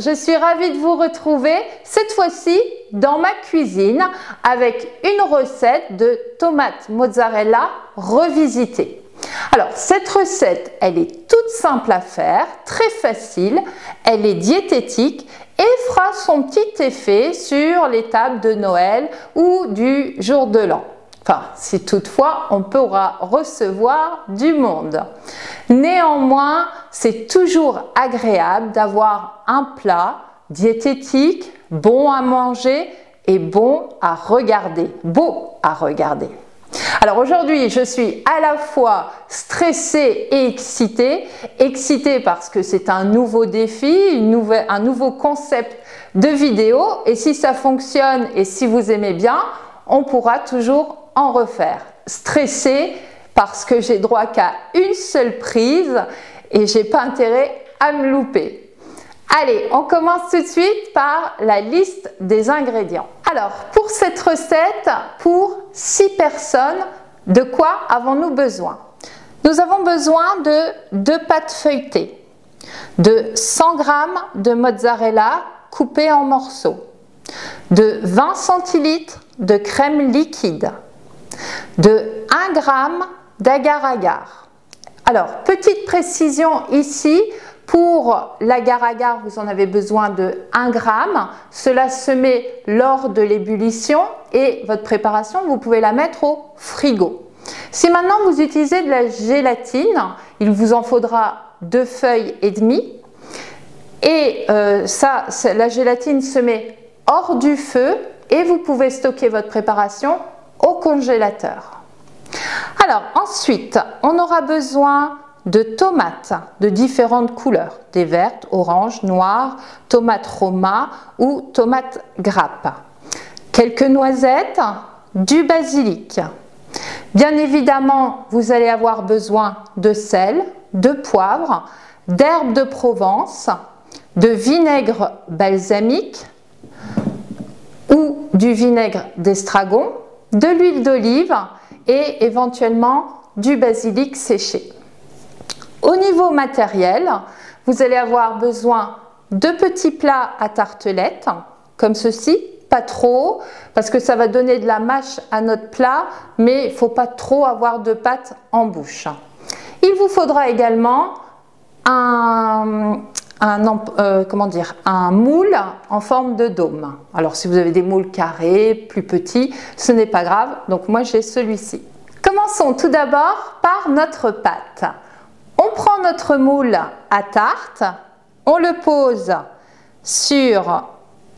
je suis ravie de vous retrouver cette fois-ci dans ma cuisine avec une recette de tomates mozzarella revisitée. Alors cette recette, elle est toute simple à faire, très facile, elle est diététique et fera son petit effet sur les tables de Noël ou du jour de l'an. Enfin, si toutefois on pourra recevoir du monde. Néanmoins, c'est toujours agréable d'avoir un plat diététique, bon à manger et bon à regarder, beau à regarder. Alors aujourd'hui, je suis à la fois stressée et excitée. Excitée parce que c'est un nouveau défi, un nouveau concept de vidéo. Et si ça fonctionne et si vous aimez bien, on pourra toujours en refaire. Stressée parce que j'ai droit qu'à une seule prise et j'ai pas intérêt à me louper. Allez, on commence tout de suite par la liste des ingrédients. Alors, pour cette recette, pour 6 personnes, de quoi avons-nous besoin? Nous avons besoin de 2 pâtes feuilletées, de 100 g de mozzarella coupée en morceaux, de 20 centilitres de crème liquide, de 1 g d'agar-agar. Alors, petite précision ici, pour l'agar-agar, vous en avez besoin de 1 g. Cela se met lors de l'ébullition et votre préparation, vous pouvez la mettre au frigo. Si maintenant vous utilisez de la gélatine, il vous en faudra 2 feuilles et demie. Et la gélatine se met hors du feu et vous pouvez stocker votre préparation au congélateur. Alors ensuite, on aura besoin de tomates de différentes couleurs, des vertes, oranges, noires, tomates roma ou tomates grappes, quelques noisettes, du basilic. Bien évidemment, vous allez avoir besoin de sel, de poivre, d'herbes de Provence, de vinaigre balsamique ou du vinaigre d'estragon, de l'huile d'olive et éventuellement du basilic séché. Au niveau matériel, vous allez avoir besoin de petits plats à tartelettes, comme ceci, pas trop, parce que ça va donner de la mâche à notre plat, mais il ne faut pas trop avoir de pâte en bouche. Il vous faudra également un moule en forme de dôme. Alors si vous avez des moules carrés, plus petits, ce n'est pas grave, donc moi j'ai celui-ci. Commençons tout d'abord par notre pâte. On prend notre moule à tarte, on le pose sur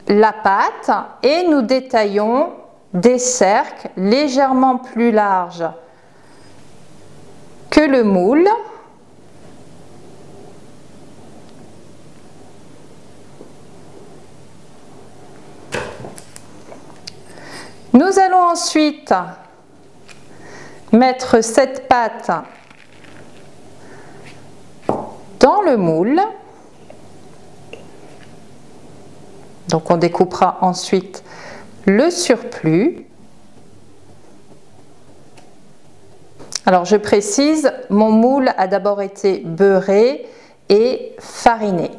la pâte et nous détaillons des cercles légèrement plus larges que le moule. Nous allons ensuite mettre cette pâte dans le moule. Donc on découpera ensuite le surplus. Alors je précise, mon moule a d'abord été beurré et fariné.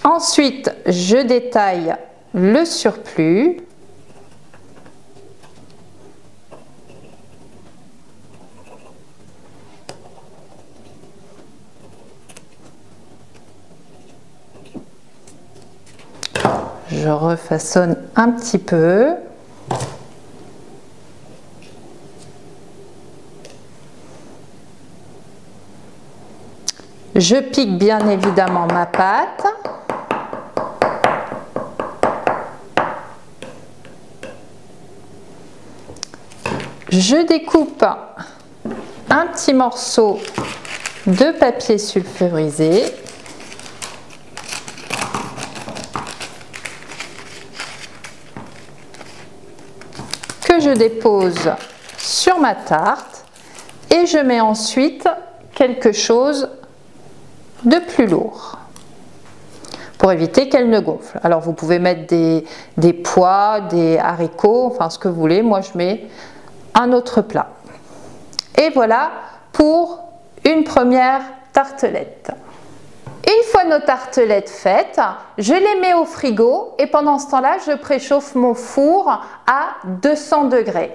Ensuite, je détaille le surplus. Je refaçonne un petit peu. Je pique bien évidemment ma pâte. Je découpe un petit morceau de papier sulfurisé. Que je dépose sur ma tarte et je mets ensuite quelque chose de plus lourd pour éviter qu'elle ne gonfle. Alors vous pouvez mettre des pois, des haricots, enfin ce que vous voulez. Moi je mets un autre plat. Et voilà pour une première tartelette. fois nos tartelettes faites, je les mets au frigo et pendant ce temps-là, je préchauffe mon four à 200 degrés.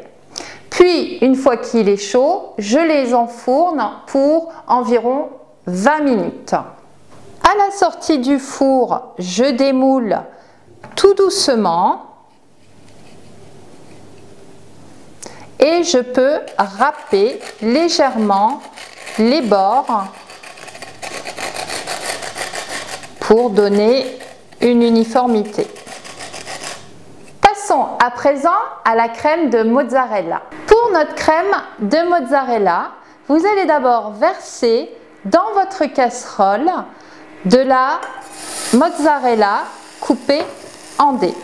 Puis, une fois qu'il est chaud, je les enfourne pour environ 20 minutes. À la sortie du four, je démoule tout doucement et je peux râper légèrement les bords pour donner une uniformité. Passons à présent à la crème de mozzarella. Pour notre crème de mozzarella, vous allez d'abord verser dans votre casserole de la mozzarella coupée en dés.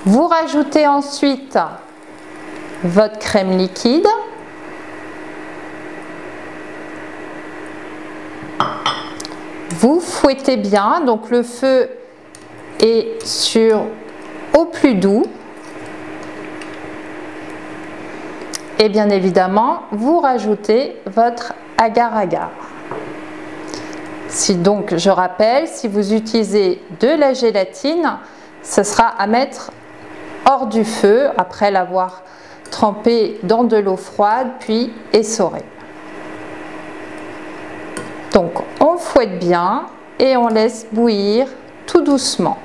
Vous rajoutez ensuite votre crème liquide. Vous fouettez bien, donc le feu est sur au plus doux. Et bien évidemment, vous rajoutez votre agar-agar. Si donc, je rappelle, si vous utilisez de la gélatine, ce sera à mettre hors du feu après l'avoir trempé dans de l'eau froide puis essoré. Donc on fouette bien et on laisse bouillir tout doucement.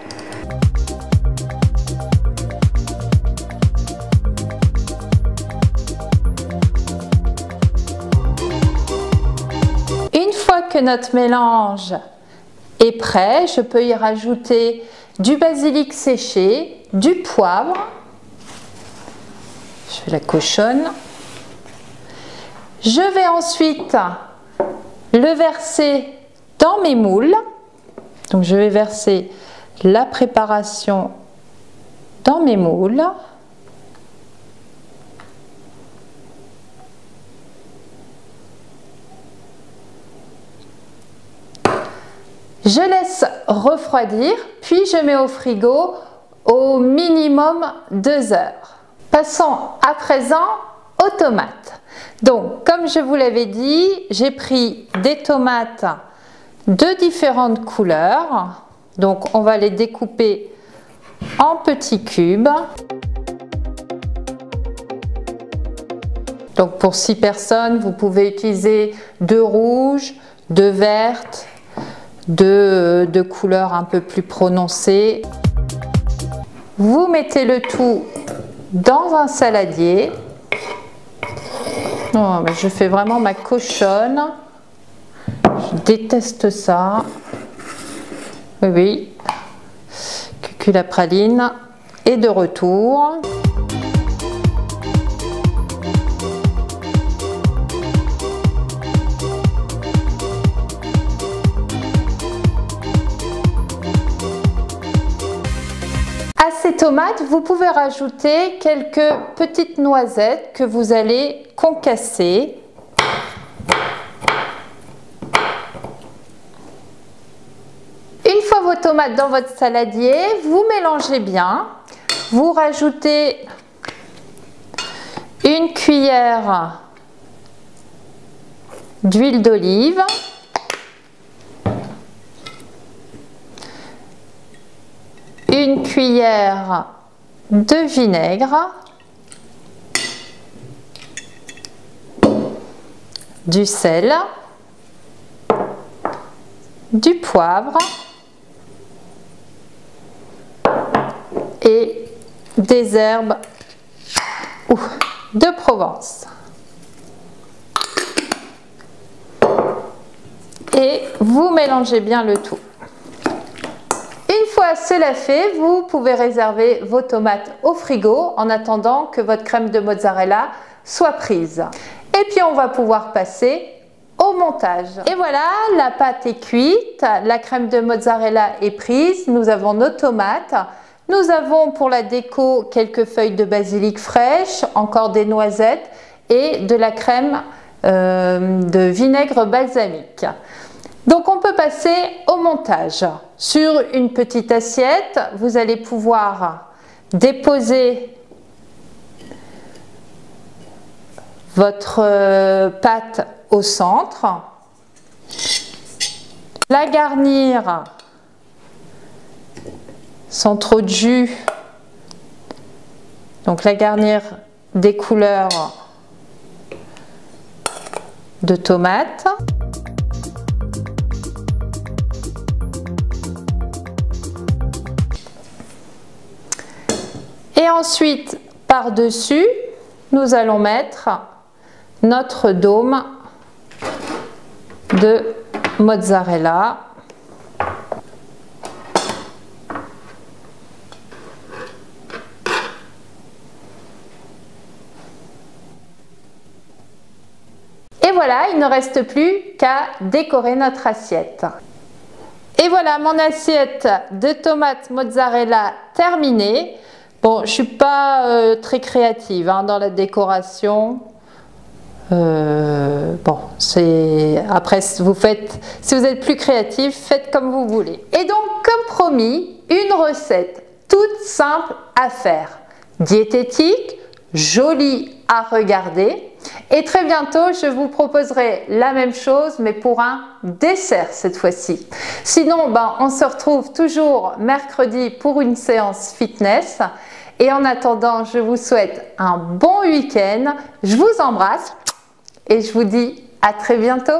Une fois que notre mélange est prêt, je peux y rajouter du basilic séché, du poivre. Je la cochonne. Je vais ensuite le verser dans mes moules. Donc je vais verser la préparation dans mes moules. Je laisse refroidir, puis je mets au frigo au minimum 2 heures. Passons à présent aux tomates. Donc, comme je vous l'avais dit, j'ai pris des tomates de différentes couleurs. Donc, on va les découper en petits cubes. Donc, pour 6 personnes, vous pouvez utiliser 2 rouges, 2 vertes, de couleurs un peu plus prononcées. Vous mettez le tout dans un saladier. Oh, mais je fais vraiment ma cochonne. Je déteste ça. Oui, oui. Cuculapraline est de retour. À ces tomates, vous pouvez rajouter quelques petites noisettes que vous allez concasser. Une fois vos tomates dans votre saladier, vous mélangez bien. Vous rajoutez une cuillère d'huile d'olive. Une cuillère de vinaigre, du sel, du poivre et des herbes de Provence. Et vous mélangez bien le tout. Une fois cela fait, vous pouvez réserver vos tomates au frigo en attendant que votre crème de mozzarella soit prise. Et puis on va pouvoir passer au montage. Et voilà, la pâte est cuite, la crème de mozzarella est prise, nous avons nos tomates, nous avons pour la déco quelques feuilles de basilic fraîches, encore des noisettes et de la crème de vinaigre balsamique. Donc on peut passer au montage. Sur une petite assiette, vous allez pouvoir déposer votre pâte au centre, la garnir sans trop de jus, donc la garnir des couleurs de tomates. Et ensuite, par-dessus, nous allons mettre notre dôme de mozzarella. Et voilà, il ne reste plus qu'à décorer notre assiette. Et voilà mon assiette de tomates mozzarella terminée. Bon, je ne suis pas très créative dans la décoration. Bon, après, si vous êtes plus créatif, faites comme vous voulez. Et donc, comme promis, une recette toute simple à faire, diététique, jolie à regarder. Et très bientôt, je vous proposerai la même chose, mais pour un dessert cette fois-ci. Sinon, on se retrouve toujours mercredi pour une séance fitness. Et en attendant, je vous souhaite un bon week-end. Je vous embrasse et je vous dis à très bientôt.